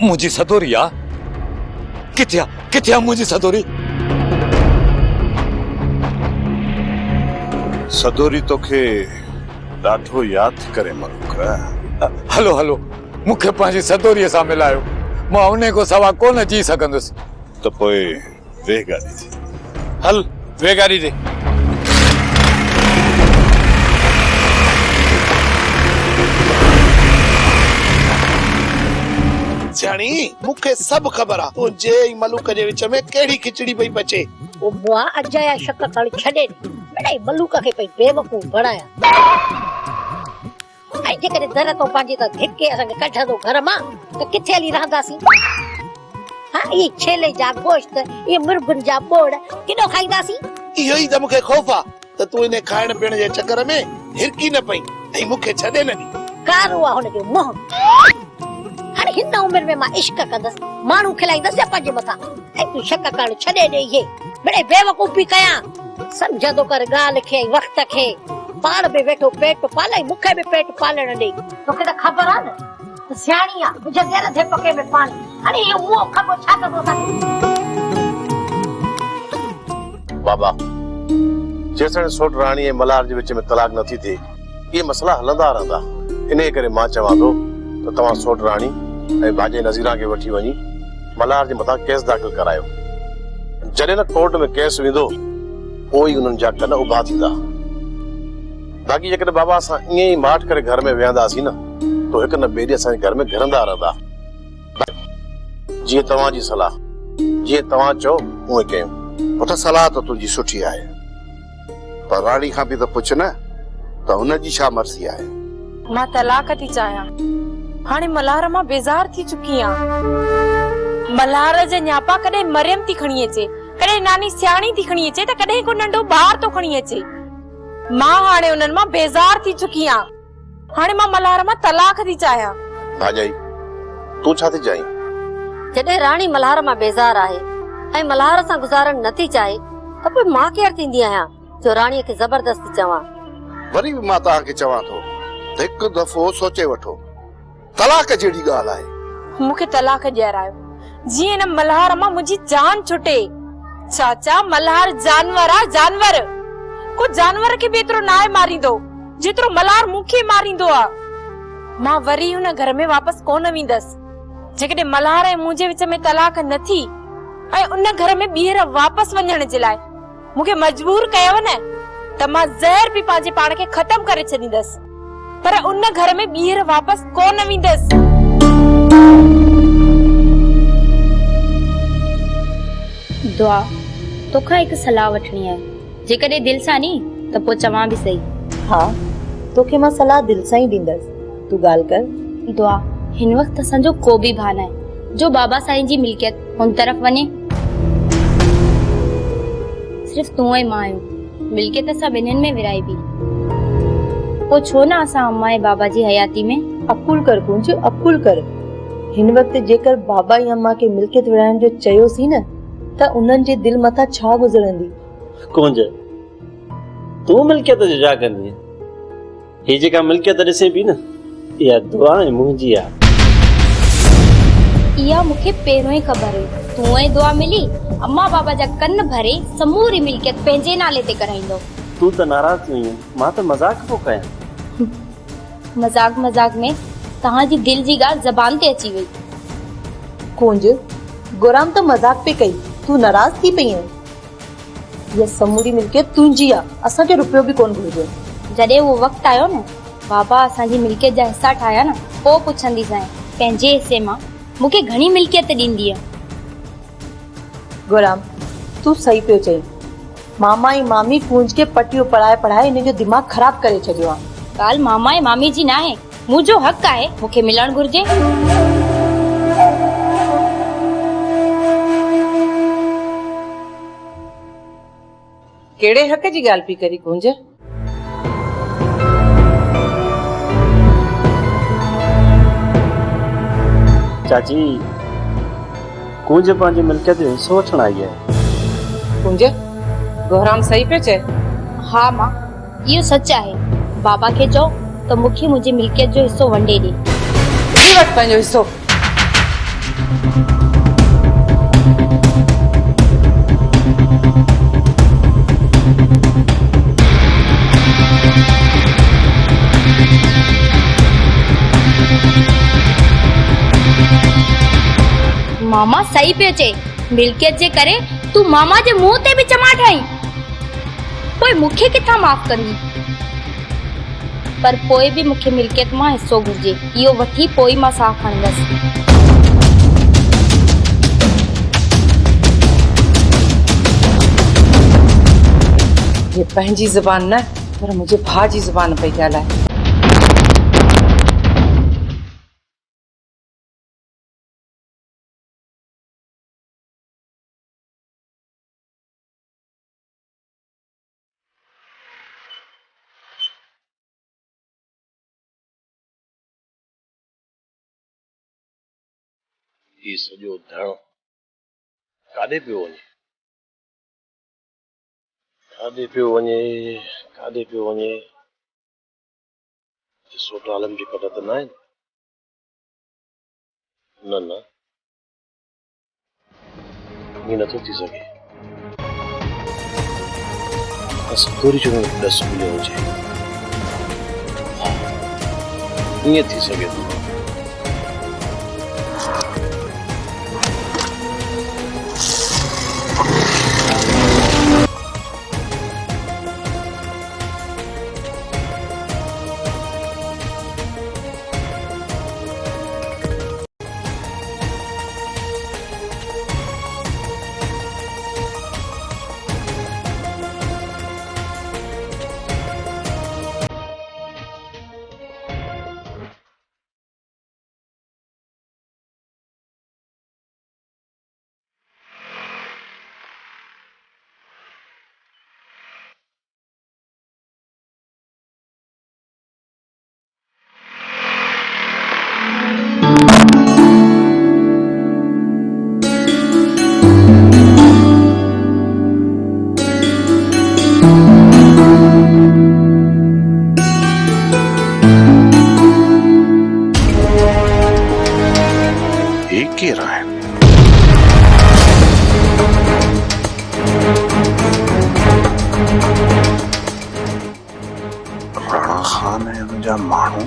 मुझी सदोरी आ किथे मुझी सदोरी? सदोरी तोखे ॾाढो याद करे मलूक। हलो हलो मुखे पंहिंजी सदोरीअ सां मिलायो, मां उन को सवा कोन जी सघंदुसि। तो पोइ वे गाड़ी थी। हल वे गाड़ी दे। जानी मुखे सब खबर आ तो जे मलूक जे विच में केड़ी खिचड़ी पई बचे। ओ बुआ अजाया शक कर छडे बड़ाई मलूक के पई बेवकूफ बनाया। आई जे करे दर तो पांजी त धिके संग कठा दो घर मा त किथे हली रहंदासी। हां ये छेले जा गोश्त ये मुर्गन जा बोड़ किनो खाईंदासी। इहो ही त मुखे खौफ आ त तू इने खाइण पीण जे चक्कर में हिरकी न पई ऐं मुखे छडे न दी। कारो आ हुन जो मोह। हाणे हिन उम्र में मां इश्क कंदस मानू खिलाईंदस या पंजे मथा ऐं तू शक कर छडे दे। ये बड़े बेवकूफी कया समझदो कर गाल खे वक्त खे पाण बे वेठो पेट पाले मुखे बे पेट पालण दे। तोखे त खबर आ न सियाणी आ मुझे तेरे थे पके में पानी। अरे ये मुंह खबो छा करदो ता बाबा जेसण सोट रानी ए मल्हार जे विच में तलाक न थी थे ये मसला हलंदा रहंदा। इने करे मां चवां तो त तवां सोट रानी ए बाजे नज़ीरा के वठी वनी मल्हार जे मथा केस दाखिल करायो। जडे न कोर्ट में केस विंदो ओई उनन जा कन उभा थींदा। बाकी जेकर बाबा असां इए ही माठ करे घर में वेंदासी न तो एक न बेड़ी असां घर में घरंदा रहंदा। जी तवां जी सलाह जी तवां चो उए कयो। पुट सलाह तो तुझी सुठी आहे पर रानी खां भी तो पुछ न त हुन जी छा मर्जी आहे। मां तलाक थी चाहियां। हाणे मल्हार मां बेजार थी चुकी आ। मल्हार जे न्यापा कॾहिं मरियम थी खणी अचे कॾहिं नानी सियाणी थी खणी अचे त कॾहिं को नंढो ॿार तो खणी अचे। मां हाणे उन्हनि मां बेजार थी चुकी आ। हाणे मां मल्हार मां तलाक थी चाहियां। भाजाई तू छा थी चाहीं? जॾहिं रानी मल्हार मां बेजार आहे ऐं मल्हार सां गुज़ारण नथी चाहे त पोइ मां केर थींदी आहियां जो राणीअ खे ज़बरदस्ती चवां। वरी भी मां तव्हांखे चवां थो हिक दफ़ो सोचे वठो तलाक जहिड़ी ॻाल्हि आहे। मूंखे तलाक ॾियारायो जीअं न मल्हार मां मुंहिंजी जान छुटे। चाचा मल्हार जानवर आ जानवर। को जानवर खे भी एतिरो नाहे मारींदो जेतिरो मल्हार मूंखे मारींदो आ। मां वरी हुन घर में वापस कोन वेंदसि जेकॾहिं मल्हार ऐं मुंहिंजे विच में तलाक न थी ऐं उन घर में ॿीहर वापस वञण जे लाइ मूंखे मजबूर कयव न त मां ज़हर भी पंहिंजे पाण खे ख़तम करे छॾींदसि पर उन घर में ॿीहर वापस कोन वेंदसि। दुआ तोखा एक सलाह वठणी है जेकॾहिं दिल सां नी त पोइ चवां भी सही। हाँ तोखे मां सलाह दिल सां ही दींदस तू गाल कर। दुआ हिन वक्त असांजो को भी भान है जो बाबा साईं जी मिल्कियत उन तरफ वने। सिर्फ तू ऐं मां आहियूं मिल्कियत असां ॿिन्हिनि में विराई भी पोइ छो न असां अम्मा ऐं बाबा जी हयाती में। अकुल कर कुंज अकुल कर। हिन वक्त जेकर बाबा ऐं अम्मा के मिल्कियत विराइण जो चयोसी न त उन्हनि जे दिल मथा छा गुज़रंदी। कुंज तू मिल्कियत जो छा कंदी? हे जेका मिल्कियत ॾिसे पई न इहा दुआ ऐं मुंहिंजी आहे। इहा मूंखे पहिरों ही ख़बर हुई तू ऐं दुआ मिली अम्मा बाबा जा कन भरे समूरी मिल्कियत पंहिंजे नाले ते कराईंदो। तू त नाराज़ थी वई मां त मजाक पियो कयां। मजाक मजाक में तव्हांजी दिल जी ॻाल्हि ज़बान ते अची वई। कुंज गुराम तो मजाक पे कई तू नाराज थी पई है। ये समूरी मिल्कियत तुंहिंजी आ असांखे रुपयो भी कोन घुरिजो। जॾहिं वो वक्त आयो न बाबा असांजी मिल्कियत जा हिस्सा ठाया न पोइ पुछंदीसां पंहिंजे हिस्से मां मूंखे घणी मिल्कियत ॾींदी आहे। गुराम तू सही पियो चई। मामा ऐं मामी कुंज के पटियो पढ़ाए इन जो दिमाग खराब करे छॾियो आहे। ॻाल्हि मामा ऐं मामी जी न आहे मुंहिंजो हक़ आहे मूंखे मिलण घुर्जे। केड़े हक़ जी ॻाल्हि पई करी कुंज? चाची कुंज पंहिंजी मिल्कियत जो हिस्सो वठण आई आहे। कुंज गौराम सही पे चए। हाँ मां इहो सच आहे। बाबा खे चओ त मूंखे मुंहिंजी मिल्कियत जो हिस्सो वंडे ॾे। वठ पंहिंजो हिस्सो। मामा सही पियो चए, मिल्कियत जे करे तू मामा जे मुंह ते भी चमाट हई। पोइ मूंखे किथां माफ़ कंदी? पर पोइ भी मूंखे मिल्कियत मां हिस्सो घुर्जे, इहो वठी पोइ मां साह खणंदसि। ये पंहिंजी ज़बान न, पर मुंहिंजे भाउ जी ज़बान पई ॻाल्हाए। ही सॼो धण काॾे पियो वञे, काॾे पियो वञे, काॾे पियो वञे? सोट आलम जी कट त न आहिनि? न न, ईअं नथो थी सघे। संदोरी जो ॾस मिलियो हुजे, हा ईअं थी सघे थो। राणा खान है मुंहिंजा माण्हू।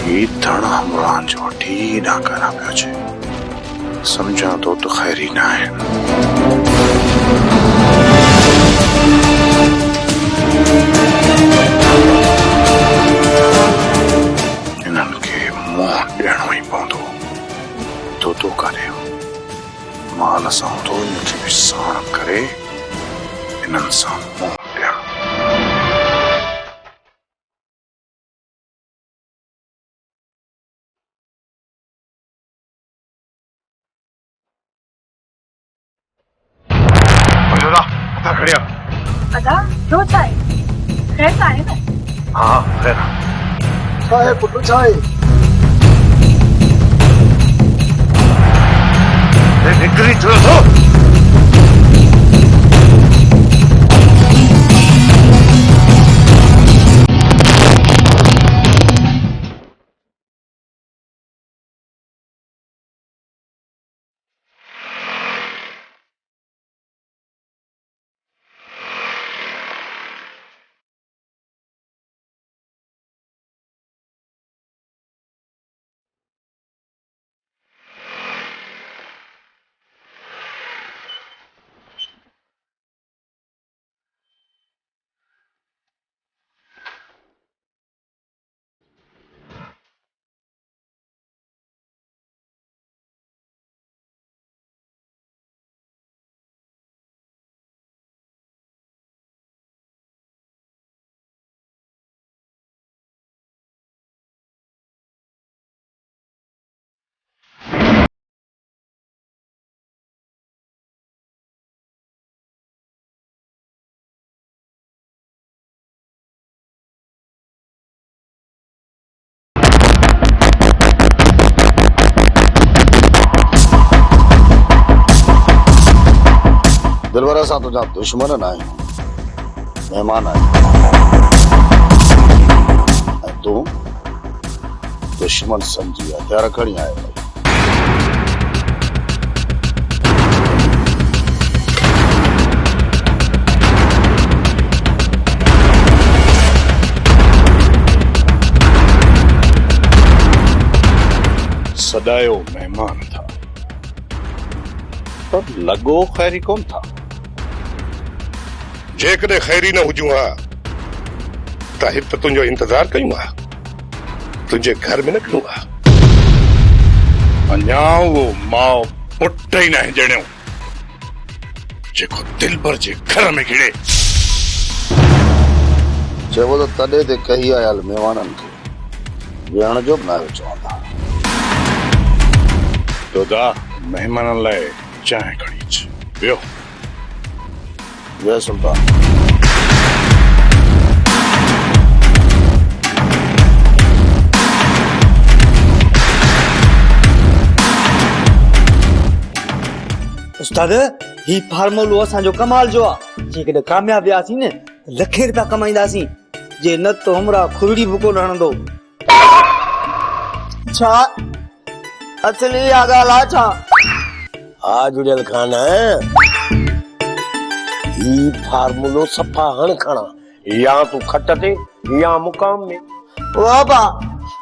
ही धण हमरान जो वठी डाकरा पियो छे, समझा तो खैरी ना है। इन्हनि खे मुंहुं ॾियणो ई पवंदो। तो करे माल सां तो इनखे बि साण करे इन्हनि सां मुंहुं ॾियां। खड़िया अदा जो चाहे खैर का है ना? हाँ खैर चाहे पुटु चाहे निकरी थोड़ा सो। दिलवर सां तुंहिंजा दुश्मन न आहियूं, मेहमान आए ऐं तूं दुश्मन समझी हथियार खणी आयो आहीं। सदायो मेहमान था पर लगो खैरी कौन था। जेकॾहिं खैरी न हुजूं हा त हिते तुंहिंजो इंतजार कयूं हा, तुंहिंजे घर में न खणूं हा। अञा उहो माउ पुट ई न ॼणियो जेको दिलबर जे घर में घिड़े। चयो त तॾहिं ते कही आयल महिमाननि खे वेहण जो बि नायो चवंदा। दोदा मेहमाननि लाइ चांहि खणी अच। वियो। जय सुल्तान। उस्ताद ही फार्मूलो असांजो कमाल जो आहे। जेकॾहिं कामयाब वियासीं न लखे रुपया कमाईंदासीं, जे न त हमरा खुरड़ी बि कोन हणंदो। छा असली इहा ॻाल्हि आहे छा? हा जुड़ियल खान ही फार्मूलो सफ़ा हण खणा, या तू खट ते या मुकाम में। वाह बा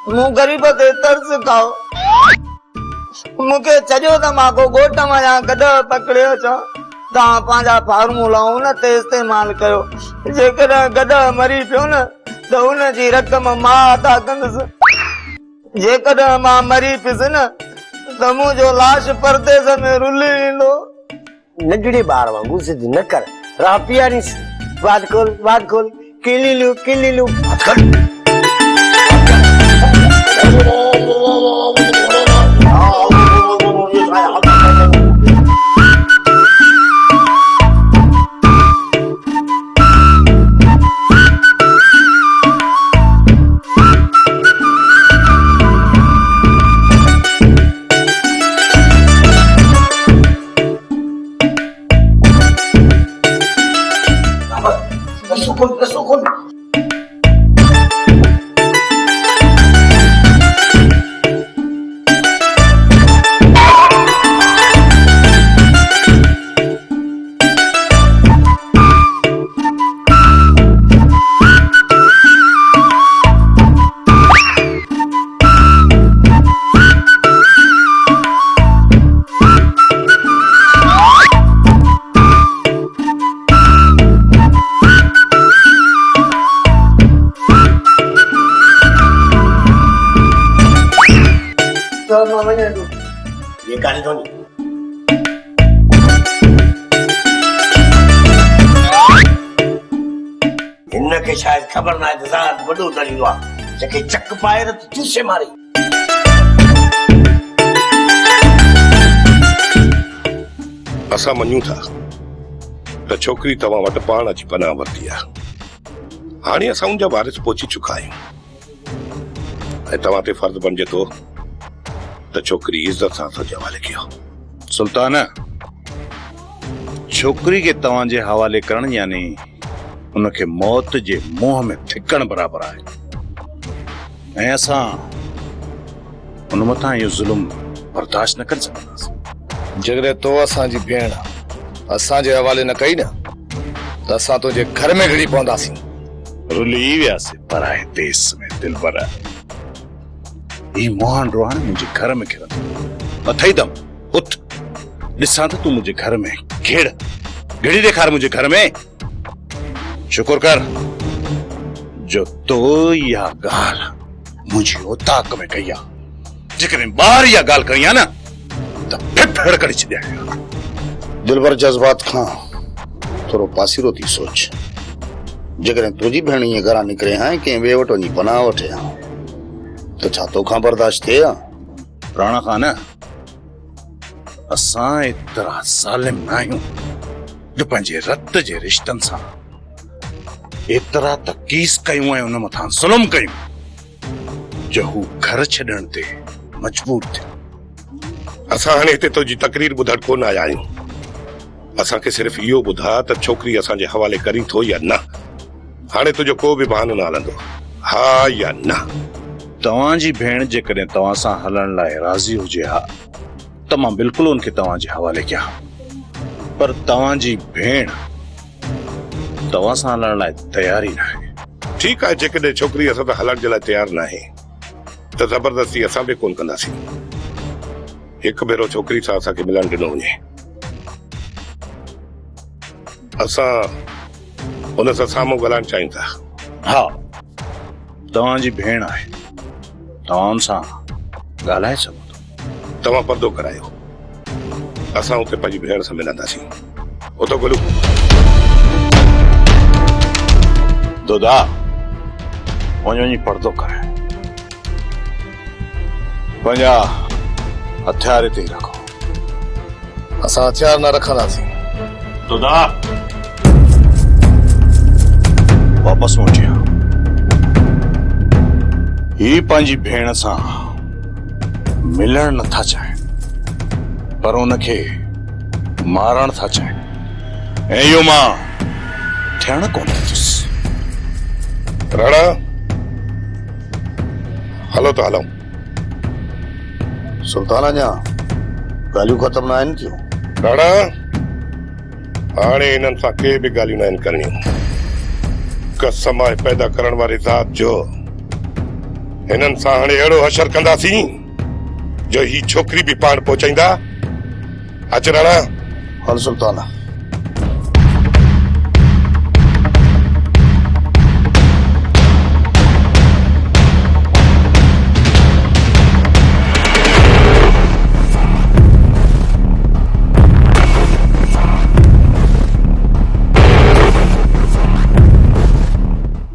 मूं ग़रीब ते तरस खाओ। मूंखे चयो त मां को ॻोठ मां या गॾु पकड़ियो अचां। तव्हां पंहिंजा फार्मूला उन ते इस्तेमाल कयो। जेकॾहिं गॾु मरी पियो न त उन जी रक़म मां अदा कंदुसि। जेकॾहिं मां मरी पियुसि न त मुंहिंजो लाश परदेस में रुली वेंदो। नंढड़े ॿार वांगुरु जिद न कर, राह पीआरीस। बात खोल किलिलू। ये गाड़ी धोनी इनके शायद खबर ना है ज़ात वडो तरीक़ो आहे जेके चक पाए त चूसे मारी। असां मञूं था त छोकिरी तव्हां वटि पाण अची पनाह वरिती आहे। हाणे असां उनजा वारिस पहुची चुका आहियूं ऐं तव्हां ते फर्ज़ बणिजे थो त छोकिरी इज़त सां असांजे हवाले कयो। सुल्तान, छोकिरी खे तव्हांजे हवाले करण यानी उनखे मौत जे मुंहं में थिकण बराबर आहे ऐं असां उन मथां इहो ज़ुल्म बर्दाश्त न करे सघंदासीं। जेकॾहिं तो असांजी भेण असांजे हवाले न कई न त असां तुंहिंजे घर में घिड़ी पवंदासीं। रुली वियासीं पराए देश में दिलबर। ही मोहन रोहान मुंहिंजे घर में घिरंदो अथई दम उठ ॾिसां त तूं मुंहिंजे घर में घिड़ी ॾेखार मुंहिंजे घर में। शुक्र कर जो तो इहा ॻाल्हि मुंहिंजी औताक में कई आहे। जेकॾहिं ॿाहिरि इहा ॻाल्हि कई आहे न त फिफड़ करे छॾिया। दिलबर जज़्बात खां थोरो पासीरो थी सोच। जेकॾहिं तुंहिंजी भेण ईअं घरां निकिरे हा कंहिं ॿिए वटि वञी पनाह वठे हा त छा तोखां बर्दाश्त थिए हा? राणा खान, असां एतिरा ज़ालिम न आहियूं जो पंहिंजे रत जे रिश्तनि सां एतिरा तकीस कयूं ऐं उन मथां ज़ुल्म कयूं जो हू घर छॾण ते मजबूर थियो। असां हाणे हिते तुंहिंजी तकरीर ॿुधण कोन आया आहियूं। असांखे सिर्फ़ इहो ॿुधा त छोकिरी असांजे हवाले करी थो या न। हाणे तुझो को बि बहानो न हलंदो, हा या न? तव्हांजी भेण जेकॾहिं तव्हां सां हलण लाइ राज़ी हुजे हा त मां बिल्कुलु उनखे तव्हांजे हवाले कयां, पर तव्हांजी भेण तव्हां सां हलण लाइ तयार ई न आहे। ठीकु आहे, जेकॾहिं छोकिरी असां सां हलण जे लाइ तयारु न आहे त ज़बरदस्ती असां बि कोन कंदासीं। हिकु भेरो छोकिरी सां असांखे मिलण ॾिनो वञे, असां हुन सां साम्हूं ॻाल्हाइण चाहियूं था। हा, तव्हांजी भेण आहे, तव्हां हुन सां ॻाल्हाए सघो था। तव्हां पर्दो करायो, असां हुते पंहिंजी भेण सां मिलंदासीं। उतो ॻोल्हियो दोदा, वञी पर्दो कराए, पंहिंजा हथियार हिते ई रखो। असां हथियार न रखंदासीं। दोदा, वापस मोटिया। ही पंहिंजी भेण सां मिलण नथा चाहिनि, पर उनखे मारण था चाहिनि, ऐं इहो मां थियण कोन थींदुसि। राणा, हलो त हलूं। सुल्ताना जा ॻाल्हियूं ख़तम न आहिनि थियूं। राणा, हाणे हिननि सां के बि ॻाल्हियूं न आहिनि करणियूं। कसम आहे पैदा करण वारी ज़ात जो, हिननि सां हाणे अहिड़ो हशर कंदासीं जो ही छोकिरी बि पाण पहुचाईंदा। अच राणा। हल सुल्ताना।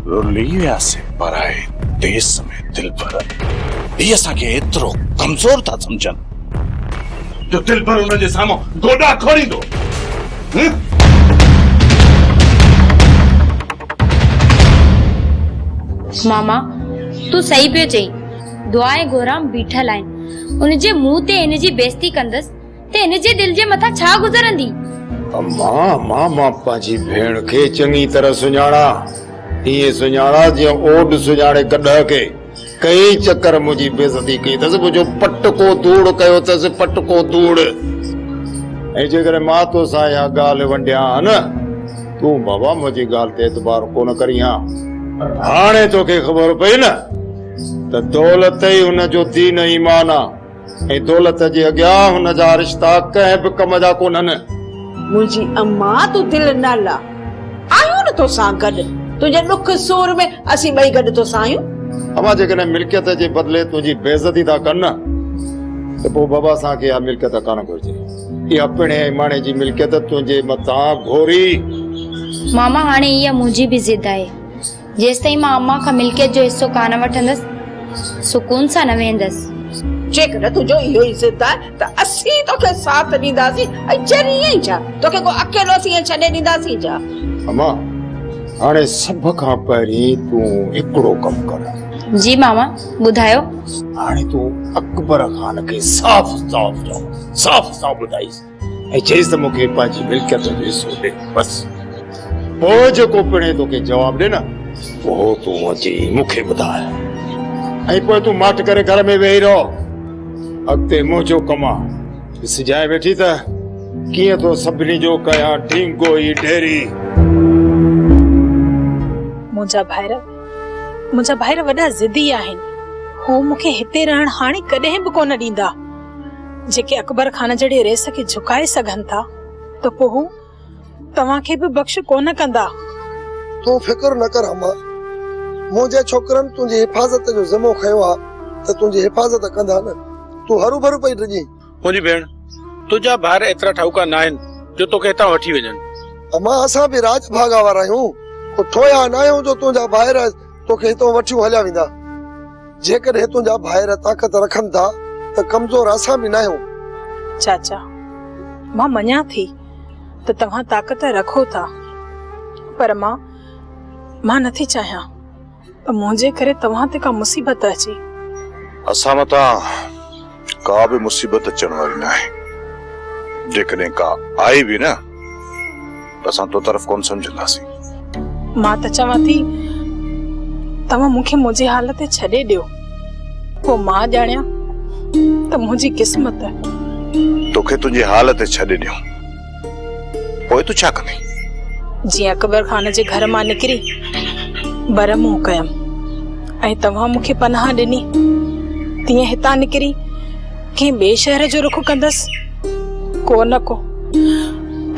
रुली वियासीं पराए देश में दिल भर, ये असांखे एतिरो कमज़ोर था समझनि जो दिल भर उनजे साम्हूं गोॾा खोड़ींदो। मामा तू सही पियो चई, दुआए गोराम बीठल आहिनि, उनजे मुंह ते इनजी बेइज्जती कंदसि त इनजे दिल जे मथां छा गुज़रंदी। अम्मा मां पंहिंजी भेण खे चङी तरह सुञाणा, ईअं सुञाणा जीअं ओड सुञाणे गॾह खे। कई चक्कर मुंहिंजी बेइज्जती कई अथसि, मुंहिंजो पटको धूड़ कयो अथसि, पटको धूड़। ऐं जेकॾहिं मां तोसां इहा ॻाल्हि वंडियां न, तूं बाबा मुंहिंजी ॻाल्हि ते एतबार कोन करी हा। हाणे तोखे ख़बर पई न त दौलत ई हुनजो दीन ईमान आहे, ऐं दौलत जे अॻियां हुनजा रिश्ता कंहिं बि कम जा कोन्हनि। मुंहिंजी अम्मा तूं दिलि न ला, आहियूं न तोसां गॾु, तुंहिंजे दुख सूर में असीं ॿई गॾु तोसां आहियूं। अम्मा जेकॾहिं मिल्कियत जे बदिले तुंहिंजी बेइज्जती था कनि न, त पोइ बाबा असांखे इहा मिल्कियत कान घुरिजे। इहा पिणे माणे जी मिल्कियत तुंहिंजे मथां घोरी। मामा हाणे इहा मुंहिंजी बि ज़िद आहे, जेसिताईं मां अम्मा खां मिल्कियत जो हिस्सो कान वठंदसि सुकून सां न वेंदसि। जेकॾहिं तुंहिंजो इहो ई ज़िद आहे त असीं तोखे साथ ॾींदासीं, ऐं ज़रिए ई छा तोखे को अकेलो असीं छॾे ॾींदासीं छा। अम्मा हाणे सभ खां पहिरीं तूं हिकिड़ो कमु कर। जी मामा ॿुधायो। हाणे तूं अकबर खान खे साफ़ ॿुधाईसि ऐं चईसि त मूंखे पंहिंजी मिल्कियत जो हिसो ॾे, बसि। पोइ जेको पिणे तोखे जवाबु ॾे न, पोइ तूं अची मूंखे ॿुधाए, ऐं पोइ तूं माठ करे घर में वेही रहो। अॻिते मुंहिंजो कमु आहे, सिजाए वेठी त कीअं तो सभिनी जो कयां ढींगो ई ढेरी। मुंहिंजा भाइर वॾा ज़िदी आहिनि, हू मूंखे हिते रहण हाणे कॾहिं बि कोन ॾींदा। जेके अकबर खान जहिड़े रेस खे झुकाए सघनि था, त पोइ हू तव्हांखे बि बख़्श कोन कंदा। तूं फिक्र न कर अम्मा, मुंहिंजे छोकरनि तुंहिंजी हिफ़ाज़त जो ज़िम्मो खयो आहे त तुंहिंजी हिफ़ाज़त कंदा न। तूं हरू भरू पई ॾिजी। मुंहिंजी भेण, तुंहिंजा भाइर एतिरा ठाउका न आहिनि जो तोखे हितां वठी वञनि। अम्मा असां बि राज भागा वारा आहियूं, को ठोया न आहियूं जो तुंहिंजा भाइर तोखे हितां वठी हलिया वेंदा। जेकॾहिं तुंहिंजा भाइर ताक़त रखनि था त कमज़ोर असां बि न आहियूं। चाचा मां मञा थी त तव्हां ताक़त रखो था, पर मां नथी चाहियां त मुंहिंजे करे तव्हां ते का मुसीबत अचे। असां मथां का बि मुसीबत अचण वारी न आहे। जेकॾहिं का आई बि न त असां तो तरफ़ कोन सम्झंदासीं। मां त चवां थी तव्हां मूंखे मुंहिंजी हालत छॾे ॾियो, पोइ मां ॼाणियां त मुंहिंजी क़िस्मत तोखे तुंहिंजी हालत छॾे ॾियो, पोइ तूं छा कंदी? जीअं अकबर खान जे घर मां निकिरी बर मुंहुं कयमि ऐं तव्हां मूंखे पनाह ॾिनी, तीअं हितां निकिरी कंहिं ॿिए शहर जो रुख कंदसि, को न को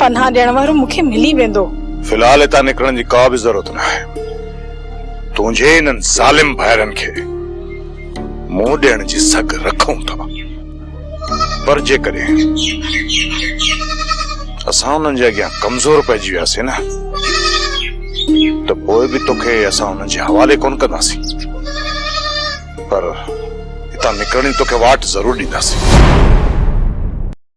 पनाह ॾियण वारो मूंखे मिली वेंदो। फिलहाल हितां निकिरण जी का बि ज़रूरत न आहे। तुंहिंजे इन्हनि ज़ालिम भाइरनि खे मुंहुं ॾियण जी सघ रखूं था, पर जेकॾहिं असां उन्हनि जे अॻियां कमज़ोर पइजी वियासीं न त पोइ बि तोखे असां उन्हनि जे हवाले कोन कंदासीं, पर हितां निकिरण जी तोखे वाट ज़रूर ॾींदासीं।